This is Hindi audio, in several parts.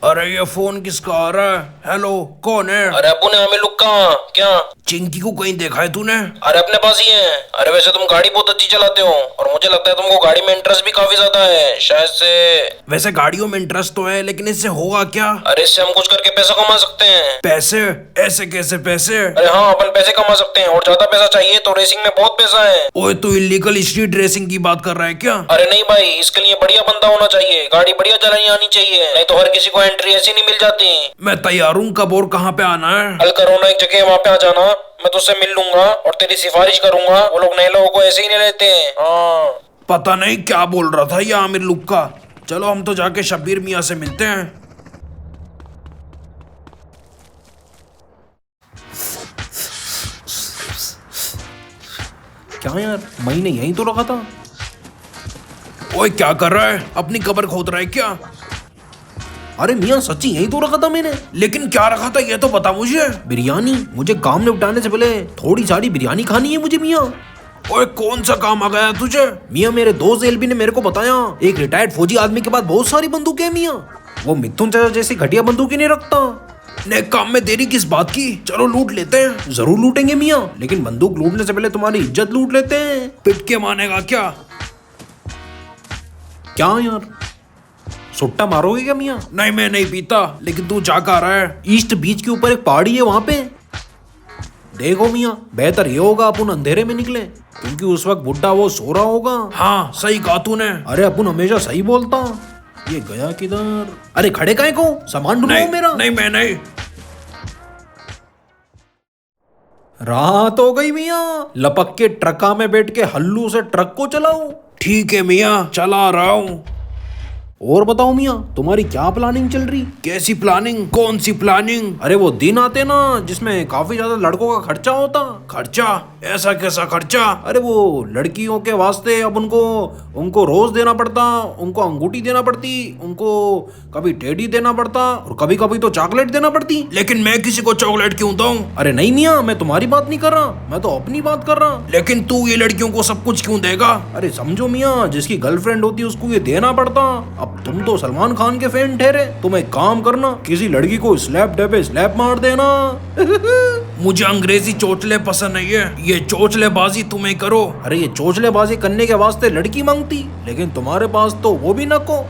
अरे ये फोन किसका आ रहा है? हेलो, कौन है? अरे अबू ने हमें लुक्का क्या? चिंकी को कहीं देखा है तूने? अरे अपने पास ही है। अरे वैसे तुम गाड़ी बहुत अच्छी चलाते हो और मुझे लगता है तुमको गाड़ी में इंटरेस्ट भी काफी ज्यादा है शायद से। वैसे गाड़ियों में इंटरेस्ट तो है, लेकिन इससे होगा क्या? अरे इससे हम कुछ करके पैसा कमा सकते हैं। पैसे? ऐसे कैसे पैसे? अरे हाँ, अपन पैसे कमा सकते हैं और ज्यादा पैसा चाहिए तो रेसिंग में बहुत पैसा है। ओए, तू इलीगल स्ट्रीट रेसिंग की बात कर रहा है क्या? अरे नहीं भाई, इसके लिए बढ़िया बंदा होना चाहिए, गाड़ी बढ़िया चलानी आनी चाहिए, नहीं तो हर किसी को एंट्री ऐसी नहीं मिल जाती। मैं तैयार हूँ, कब और कहाँ पे आना है? कल करो ना एक जगह, वहाँ पे आ जाना, मैं तुझसे मिल लूंगा और तेरी सिफारिश करूंगा। वो लोग नए लोगों को ऐसे ही नहीं लेते हैं। हाँ, पता नहीं क्या बोल रहा था ये आमिर लुक्का। चलो हम तो जाके शब्बीर मियाँ से मिलते हैं। क्या यार, मैंने यहीं तो रखा था। ओए क्या कर रहा है? अपनी कब्र खोद रहा है क्या? अरे मियाँ, सच्ची यहीं तो रखा था मैंने। लेकिन क्या रखा था ये तो बता मुझे। बिरयानी। मुझे काम निपटाने से पहले थोड़ी सारी बिरयानी खानी है मुझे मियाँ। ओए कौन सा काम आ गया तुझे? मियाँ, मेरे दोस्त एलबी ने मेरे को बताया एक रिटायर्ड फौजी आदमी के पास बहुत सारी बंदूकें हैं मियाँ। वो मिथुन चाचा जैसी घटिया बंदूकें नहीं रखता। नेक काम में देरी किस बात की? चलो लूट लेते हैं। जरूर लूटेंगे मियाँ, लेकिन बंदूक लूटने से पहले तुम्हारी इज्जत लूट लेते हैं। पिट के मानेगा क्या? क्या यार, सुट्टा मारोगे क्या मियाँ? नहीं, मैं नहीं पीता, लेकिन तू जा कर रहा है। ईस्ट बीच के ऊपर एक पहाड़ी है, वहां पे देखो मियाँ, बेहतर ये होगा अपन अंधेरे में निकले, क्योंकि उस वक्त बुड्ढा वो सो रहा होगा। हाँ सही कहा तूने। अरे अपन हमेशा सही बोलता। ये गया किधर? अरे खड़े काहे को? सामान ढूंढो मेरा। नहीं मैं नहीं। रात हो गई मियाँ, लपक के ट्रका में बैठ के हल्लू से ट्रक को चलाओ। ठीक है मियाँ, चला रहा हूँ। और बताओ मियाँ, तुम्हारी क्या प्लानिंग चल रही? कैसी प्लानिंग? कौन सी प्लानिंग? अरे वो दिन आते ना जिसमें काफी ज्यादा लड़कों का खर्चा होता। खर्चा? ऐसा कैसा खर्चा? अरे वो लड़कियों के वास्ते अब उनको रोज देना पड़ता, उनको अंगूठी देना पड़ती, उनको कभी टेडी देना पड़ता और कभी कभी तो चॉकलेट देना पड़ती। लेकिन मैं किसी को चॉकलेट क्यों दूं? अरे नहीं मियाँ, मैं तुम्हारी बात नहीं कर रहा, मैं तो अपनी बात कर रहा। लेकिन तू ये लड़कियों को सब कुछ क्यों देगा? अरे समझो मियाँ, जिसकी गर्लफ्रेंड होती है उसको ये देना पड़ता। अब तुम तो सलमान खान के फैन ठहरे, तुम एक काम करना, किसी लड़की को स्लैप डे पे स्लैप मार देना। मुझे अंग्रेजी चोचले पसंद नहीं है, ये चोचलेबाजी तुम्हें करो। अरे ये चोचलेबाजी करने के वास्ते लड़की मांगती, लेकिन तुम्हारे पास तो वो भी न को।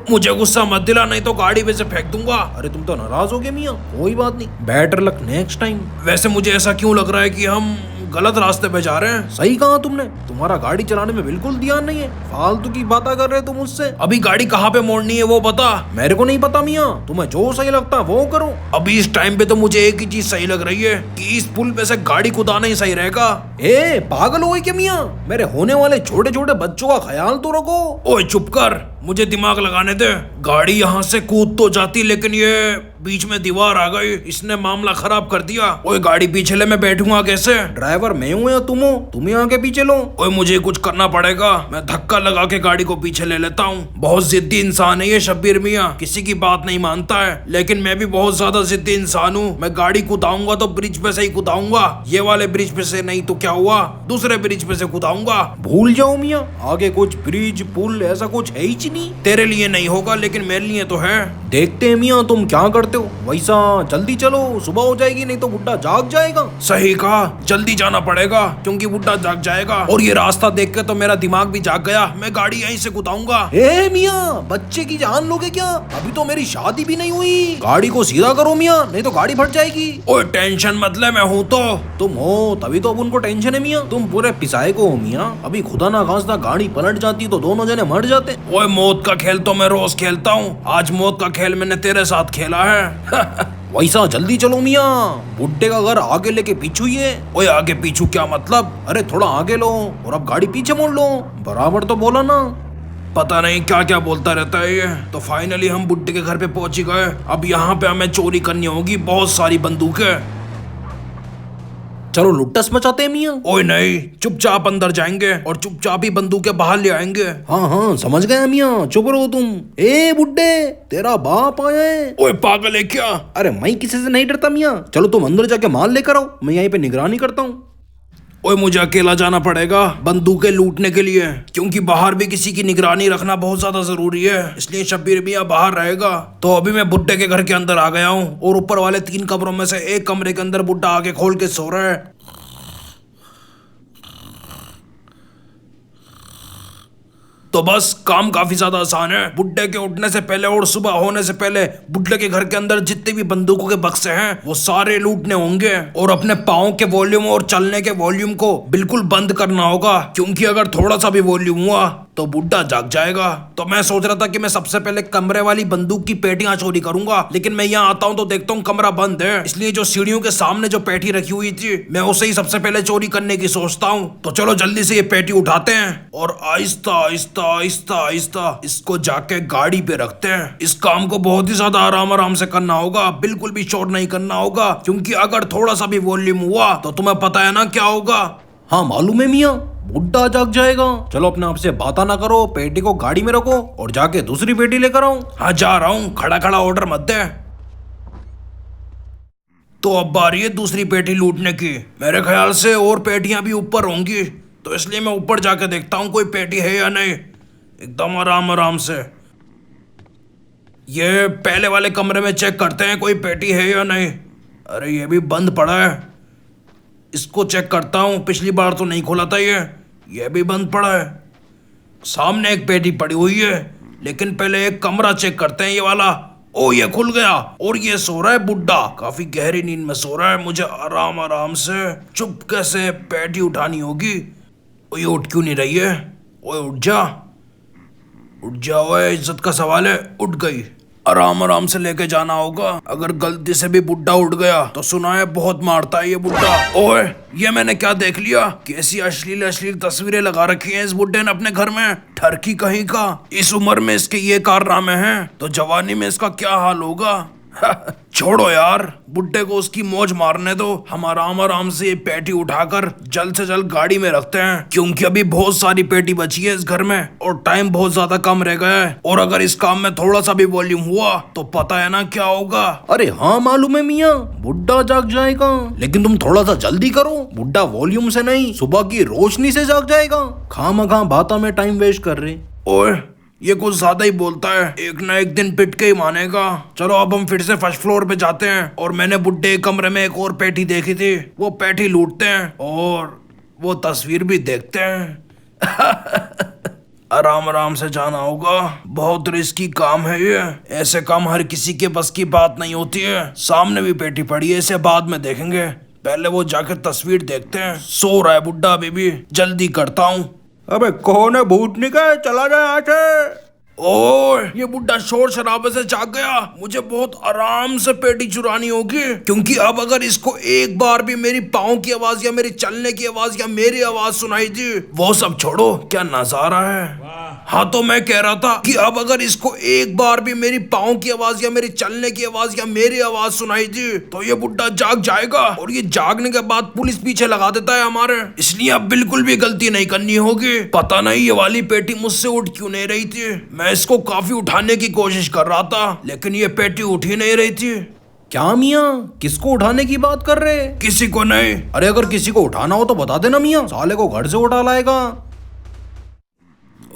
मुझे गुस्सा मत दिला, नहीं तो गाड़ी में से फेंक दूंगा। अरे तुम तो नाराज हो गए मियाँ, कोई बात नहीं, बेटर लक नेक्स्ट टाइम। वैसे मुझे ऐसा क्यों लग रहा है कि हम गलत रास्ते पे जा रहे हैं? सही कहा तुमने, तुम्हारा गाड़ी चलाने में बिल्कुल ध्यान नहीं है, फालतू की बातें कर रहे हो तुम मुझसे। अभी गाड़ी कहाँ पे मोड़नी है वो बता। मेरे को नहीं पता मियाँ, तुम्हें जो सही लगता वो करो। अभी इस टाइम पे तो मुझे एक ही चीज सही लग रही है कि इस पुल पे से गाड़ी कुदाना ही सही रहेगा। ए पागल हो गई क्या मियाँ? मेरे होने वाले छोटे छोटे बच्चों का ख्याल तो रखो। ओए चुप कर, मुझे दिमाग लगाने दे। गाड़ी यहाँ से कूद तो जाती, लेकिन ये बीच में दीवार आ गई, इसने मामला खराब कर दिया। ओए गाड़ी पीछे ले, मैं बैठूंगा कैसे? ड्राइवर मैं हूँ या तुम हो? तुम्हें आगे पीछे लो। ओए मुझे कुछ करना पड़ेगा, मैं धक्का लगा के गाड़ी को पीछे ले लेता हूँ। बहुत जिद्दी इंसान है ये शब्बीर मियाँ, किसी की बात नहीं मानता है, लेकिन मैं भी बहुत ज्यादा जिद्दी इंसान हूँ। मैं गाड़ी कुदाऊंगा तो ब्रिज पे से ही कुदाऊंगा, ये वाले ब्रिज पे से नहीं तो क्या हुआ, दूसरे ब्रिज पे से कुदाऊंगा। भूल जाओ मियाँ, आगे कुछ ब्रिज पुल ऐसा कुछ है ही नहीं। तेरे लिए नहीं होगा, लेकिन मेरे लिए तो है। देखते हैं मियाँ तुम क्या करते हो। वैसा जल्दी चलो, सुबह हो जाएगी, नहीं तो बुड्ढा जाग जाएगा। सही कहा, जल्दी जाना पड़ेगा क्योंकि बुड्ढा जाग जाएगा। और ये रास्ता देख के तो मेरा दिमाग भी जाग गया, मैं गाड़ी यहीं से कुदाऊंगा। ए मियाँ, बच्चे की जान लोगे क्या? अभी तो मेरी शादी भी नहीं हुई। गाड़ी को सीधा करो मियाँ, नहीं तो गाड़ी फट जाएगी। ओए टेंशन मत ले, मैं हूँ तो। तुम हो तभी तो अब उनको टेंशन है मियाँ, तुम पूरे पिसाए को हो मियाँ। अभी खुदा ना खास्ता गाड़ी पलट जाती तो दोनों जने मर जाते। ओए मौत का खेल तो मैं रोज खेलता हूँ, आज मौत का खेल मैंने तेरे साथ खेला है। वैसा जल्दी चलो मियाँ, बुड्ढे का घर आगे लेके पीछू ही है। ओए आगे पीछू क्या मतलब? अरे थोड़ा आगे लो और अब गाड़ी पीछे मोड़ लो, बराबर तो बोला ना। पता नहीं क्या क्या बोलता रहता है ये। तो फाइनली हम बुड्ढे के घर पे पहुंच गए। अब यहाँ पे हमें चोरी करनी होगी, बहुत सारी बंदूकें। चलो लुट्टस मचाते हैं मियाँ। ओए नहीं, चुपचाप अंदर जाएंगे और चुपचाप ही बंदूकें बाहर ले आएंगे। हाँ हाँ समझ गया मियाँ, चुप रहो तुम। ए बुड्ढे, तेरा बाप आया है। ओए पागल है क्या? अरे मैं किसी से नहीं डरता मियाँ, चलो तुम अंदर जाके माल लेकर आओ, मैं यहीं पे निगरानी करता हूँ। ओए मुझे अकेला जाना पड़ेगा बंदूकें लूटने के लिए, क्योंकि बाहर भी किसी की निगरानी रखना बहुत ज्यादा जरूरी है, इसलिए शब्बीर मियां बाहर रहेगा। तो अभी मैं बुड्ढे के घर के अंदर आ गया हूँ और ऊपर वाले 3 कमरों में से एक कमरे के अंदर बुड्ढा आके खोल के सो रहा है। तो बस काम काफी ज्यादा आसान है। बुड्ढे के उठने से पहले और सुबह होने से पहले बुड्ढे के घर के अंदर जितने भी बंदूकों के बक्से हैं वो सारे लूटने होंगे और अपने पाँव के वॉल्यूम और चलने के वॉल्यूम को बिल्कुल बंद करना होगा, क्योंकि अगर थोड़ा सा भी वॉल्यूम हुआ तो बुड्ढा जाग जाएगा। तो मैं सोच रहा था कि मैं सबसे पहले कमरे वाली बंदूक की पेटियां चोरी करूंगा, लेकिन मैं यहाँ आता हूँ तो देखता हूँ कमरा बंद है, इसलिए जो सीढ़ियों के सामने जो पेटी रखी हुई थी मैं उसे ही सबसे पहले चोरी करने की सोचता हूँ। तो चलो जल्दी से ये पेटी उठाते हैं और आहिस्ता आहिस्ता आहिस्ता आहिस्ता इसको जाके गाड़ी पे रखते हैं। इस काम को बहुत ही ज्यादा आराम आराम से करना होगा, बिल्कुल भी शोर नहीं करना होगा, क्योंकि अगर थोड़ा सा भी वॉल्यूम हुआ तो तुम्हें पता है ना क्या होगा। हाँ मालूम है मियाँ, बुड्ढा जाग जाएगा। चलो अपने आप से बात ना करो, पेटी को गाड़ी में रखो और जाके दूसरी पेटी लेकर आओ। हाँ जा रहा हूँ, खड़ा खड़ा ऑर्डर मत दे। तो अब बारी है दूसरी पेटी लूटने की। मेरे ख्याल से और पेटियां भी ऊपर होंगी, तो इसलिए मैं ऊपर जाके देखता हूँ कोई पेटी है या नहीं, एकदम आराम आराम से। ये पहले वाले कमरे में चेक करते हैं कोई पेटी है या नहीं। अरे ये भी बंद पड़ा है, इसको चेक करता हूँ, पिछली बार तो नहीं खोला था ये भी बंद पड़ा है। सामने एक पेटी पड़ी हुई है, लेकिन पहले एक कमरा चेक करते हैं ये वाला। ओ ये खुल गया और ये सो रहा है बुड्ढा, काफी गहरी नींद में सो रहा है। मुझे आराम आराम से चुपके से पेटी उठानी होगी। ओ ये उठ क्यों नहीं रही है? ओए उठ जा, उठ जा, ओए इज्जत का सवाल है। उठ गई, आराम आराम से लेके जाना होगा। अगर गलती से भी बुड्ढा उठ गया तो सुना है बहुत मारता है ये बुड्ढा। ओए ये मैंने क्या देख लिया, कैसी अश्लील अश्लील तस्वीरें लगा रखी हैं इस बुड्ढे ने अपने घर में, ठरकी कहीं का। इस उम्र में इसके ये कारनामे हैं तो जवानी में इसका क्या हाल होगा। छोड़ो यार, बुड्ढे को उसकी मौज मारने दो। हम आराम आराम से ये पेटी उठाकर जल्द से जल्द गाड़ी में रखते हैं, क्योंकि अभी बहुत सारी पेटी बची है इस घर में और टाइम बहुत ज्यादा कम रह गया है। और अगर इस काम में थोड़ा सा भी वॉल्यूम हुआ तो पता है ना क्या होगा। अरे हाँ मालूम है मियाँ, बुड्ढा जाग जाएगा, लेकिन तुम थोड़ा सा जल्दी करो। बुड्ढा वॉल्यूम से नहीं, सुबह की रोशनी से जाग जाएगा। खामखा बातों में टाइम वेस्ट कर रहे। ओए ये कुछ ज्यादा ही बोलता है, एक ना एक दिन पिट के ही मानेगा। चलो अब हम फिर से फर्स्ट फ्लोर पे जाते हैं और मैंने बुड्ढे के कमरे में एक और पेटी देखी थी, वो पेटी लूटते हैं और वो तस्वीर भी देखते हैं। आराम आराम से जाना होगा, बहुत रिस्की काम है ये, ऐसे काम हर किसी के बस की बात नहीं होती है। सामने भी पेटी पड़ी है, इसे बाद में देखेंगे, पहले वो जाकर तस्वीर देखते हैं। सो रहा है बुड्ढा अभी भी, जल्दी करता हूँ। अबे कौन है भूतनी का, चला जाए यहाँ से। ओह ये बुड्ढा शोर शराबे से जाग गया, मुझे बहुत आराम से पेटी चुरानी होगी, क्योंकि अब अगर इसको एक बार भी मेरी पाँव की आवाज या मेरी चलने की आवाज या मेरी आवाज सुनाई दी, वो सब छोड़ो, क्या नजारा है। हाँ तो मैं कह रहा था कि अब अगर इसको एक बार भी मेरी पाँव की आवाज या मेरी चलने की आवाज या मेरी आवाज सुनाई दी तो ये बुड्ढा जाग जाएगा, और ये जागने के बाद पुलिस पीछे लगा देता है हमारे, इसलिए अब बिल्कुल भी गलती नहीं करनी होगी। पता नहीं ये वाली पेटी मुझसे उठ क्यों नहीं रही थी, मैं इसको काफी उठाने की कोशिश कर रहा था, लेकिन ये पेटी उठ ही नहीं रही थी। क्या मियाँ, किसको उठाने की बात कर रहे? किसी को नहीं। अरे अगर किसी को उठाना हो तो बता देना मियाँ, साले को घर से उठा लाएगा।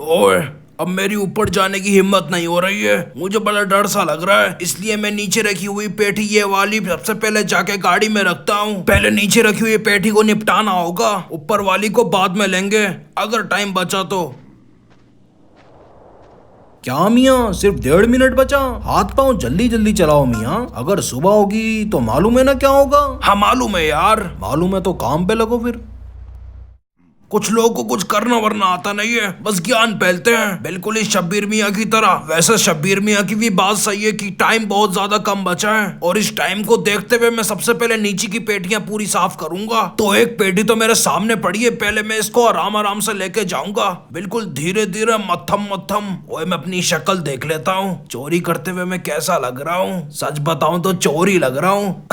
ओए अब मेरी ऊपर जाने की हिम्मत नहीं हो रही है, मुझे बड़ा डर सा लग रहा है, इसलिए मैं नीचे रखी हुई पेटी ये वाली सबसे पहले जाके गाड़ी में रखता हूँ। पहले नीचे रखी हुई पेटी को निपटाना होगा, ऊपर वाली को बाद में लेंगे अगर टाइम बचा तो। क्या मियाँ, सिर्फ 1.5 मिनट बचा, हाथ पाँव जल्दी जल्दी चलाओ मियाँ, अगर सुबह होगी तो मालूम है ना क्या होगा। हाँ मालूम है यार। मालूम है तो काम पे लगो फिर। कुछ लोगों को कुछ करना वरना आता नहीं है, बस ज्ञान फैलते हैं, बिल्कुल ही शब्बीर मियाँ की तरह। वैसे शब्बीर मियाँ की भी बात सही है कि टाइम बहुत ज्यादा कम बचा है, और इस टाइम को देखते हुए मैं सबसे पहले नीचे की पेटियां पूरी साफ करूंगा। तो एक पेटी तो मेरे सामने पड़ी है, पहले मैं इसको आराम आराम से लेके जाऊंगा, बिल्कुल धीरे धीरे, मत्थम मत्थम। ओए मैं अपनी शक्ल देख लेता हूँ, चोरी करते हुए मैं कैसा लग रहा हूँ। सच बताऊं तो चोरी लग रहा हूँ।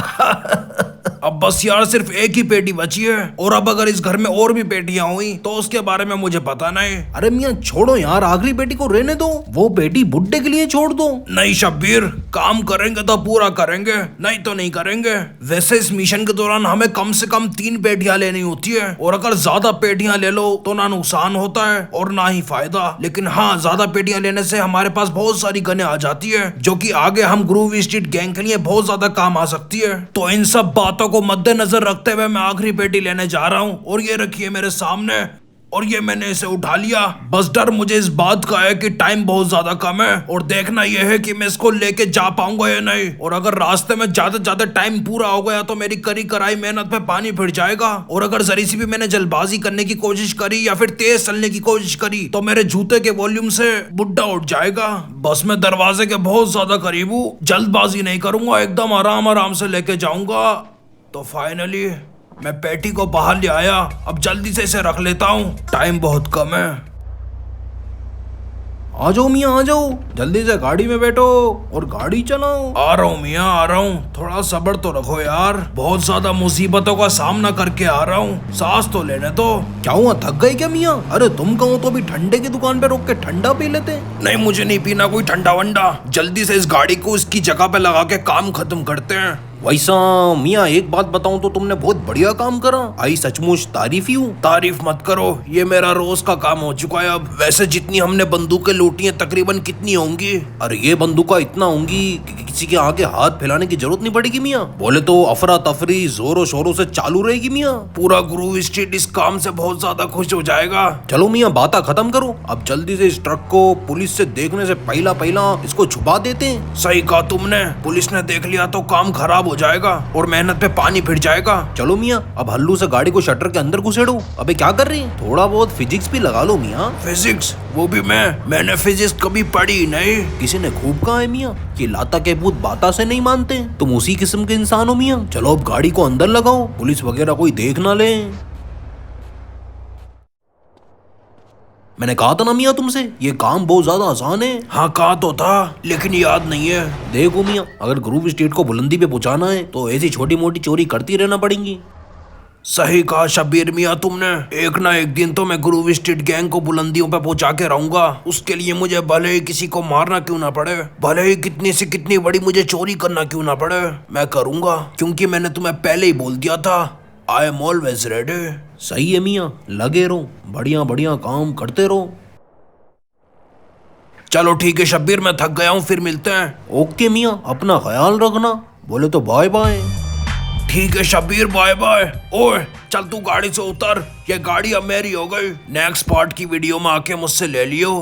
अब बस यार सिर्फ एक ही पेटी बची है, और अब अगर इस घर में और भी पेटियां हुई तो उसके बारे में मुझे पता नहीं। अरे मियाँ छोड़ो यार, आखिरी पेटी को रहने दो, वो पेटी बुड्ढे के लिए छोड़ दो। नहीं शब्बीर, काम करेंगे तो पूरा करेंगे, नहीं तो नहीं करेंगे। वैसे इस मिशन के दौरान हमें कम से कम 3 पेटियां लेनी होती है, और अगर ज्यादा पेटियां ले लो तो ना नुकसान होता है और ना ही फायदा। लेकिन हाँ, ज्यादा पेटियां लेने से हमारे पास बहुत सारी गनें आ जाती है, जो कि आगे हम ग्रूव स्ट्रीट गैंग के लिए बहुत ज्यादा काम आ सकती है। तो इन सब बातों को मद्देनजर रखते हुए मैं आखिरी पेटी लेने जा रहा हूँ, और ये रखिए मेरे सामने, और ये मैंने इसे उठा लिया। बस डर मुझे इस बात का है कि टाइम बहुत ज्यादा कम है, और देखना यह है कि मैं इसको लेके जा पाऊंगा या नहीं। और अगर रास्ते में ज्यादा टाइम पूरा हो गया तो मेरी करी कराई मेहनत पे पानी फिर जाएगा, और अगर जरी सी भी मैंने जल्दबाजी करने की कोशिश करी या फिर तेज चलने की कोशिश करी तो मेरे जूते के वॉल्यूम से बुड्ढा उठ जाएगा। बस मैं दरवाजे के बहुत ज्यादा करीब हूँ, जल्दबाजी नहीं करूंगा, एकदम आराम से लेके जाऊंगा। तो फाइनली मैं पेटी को बाहर ले आया। अब जल्दी से इसे रख लेता हूँ, टाइम बहुत कम है। आ जाओ मियाँ, आ जाओ, जल्दी से गाड़ी में बैठो और गाड़ी चलाओ। आ रहा हूँ मियाँ, आ रहा हूँ, थोड़ा सब्र तो रखो यार, बहुत ज्यादा मुसीबतों का सामना करके आ रहा हूँ, सांस तो लेने दो। क्या हुआ, थक गए क्या मियाँ? अरे तुम कहो तो अभी ठंडे की दुकान पे रोक के ठंडा पी लेते। नहीं, मुझे नहीं पीना कोई ठंडा वंडा, जल्दी से इस गाड़ी को इसकी जगह पे लगा के काम खत्म करते हैं। वैसा मियाँ एक बात बताऊं तो तुमने बहुत बढ़िया काम करा, आई सचमुच तारीफ ही हूँ। तारीफ मत करो, ये मेरा रोज का काम हो चुका है अब। वैसे जितनी हमने बंदूकें लूटी हैं तकरीबन कितनी होंगी? अरे ये बंदूका इतना होंगी कि किसी के आगे हाथ फैलाने की जरूरत नहीं पड़ेगी मियाँ। बोले तो अफरा तफरी जोरों शोरों से चालू रहेगी मियाँ। पूरा ग्रूव स्ट्रीट इस काम से बहुत ज्यादा खुश हो जाएगा। चलो मियाँ बातें खत्म करो, अब जल्दी से इस ट्रक को पुलिस से देखने से पहला इसको छुपा देते हैं। सही कहा तुमने, पुलिस ने देख लिया तो काम खराब हो जाएगा और मेहनत पे पानी फिर जाएगा। चलो मियाँ, अब हल्लू से गाड़ी को शटर के अंदर घुसेड़ो। अबे क्या कर रही है, थोड़ा बहुत फिजिक्स भी लगा लो मियाँ। फिजिक्स? वो भी मैंने फिजिक्स कभी पढ़ी नहीं। किसी ने खूब कहा है मियाँ कि लाता के भूत बाता से नहीं मानते, तुम उसी किस्म के इंसान हो मियाँ। चलो अब गाड़ी को अंदर लगाओ, पुलिस वगैरह कोई देख ना ले। मैंने कहा था ना मियाँ तुमसे, ये काम बहुत ज्यादा आसान है। हाँ कहा तो था, लेकिन याद नहीं है। देखो मियाँ, अगर ग्रूव स्ट्रीट को बुलंदी पे पहुंचाना है तो ऐसी छोटी मोटी चोरी करती रहना पड़ेगी। सही कहा शब्बीर मियाँ तुमने, एक ना एक दिन तो मैं ग्रूव स्ट्रीट गैंग को बुलंदियों पे पहुंचा के रहूंगा। उसके लिए मुझे भले ही किसी को मारना क्यों ना पड़े, भले ही कितनी से कितनी बड़ी मुझे चोरी करना क्यों ना पड़े, मैं करूंगा, क्योंकि मैंने तुम्हें पहले ही बोल दिया था, आई एम ऑलवेज रेडी। सही है मियाँ, लगे रहो, बढ़िया बढ़िया काम करते रहो। चलो ठीक है शब्बीर, मैं थक गया हूँ, फिर मिलते हैं। ओके मियाँ, अपना ख्याल रखना। बोले तो बाय बाय। ठीक है शब्बीर, बाय बाय। ओए चल तू गाड़ी से उतर, ये गाड़ी अब मेरी हो गई, नेक्स्ट पार्ट की वीडियो में आके मुझसे ले लियो।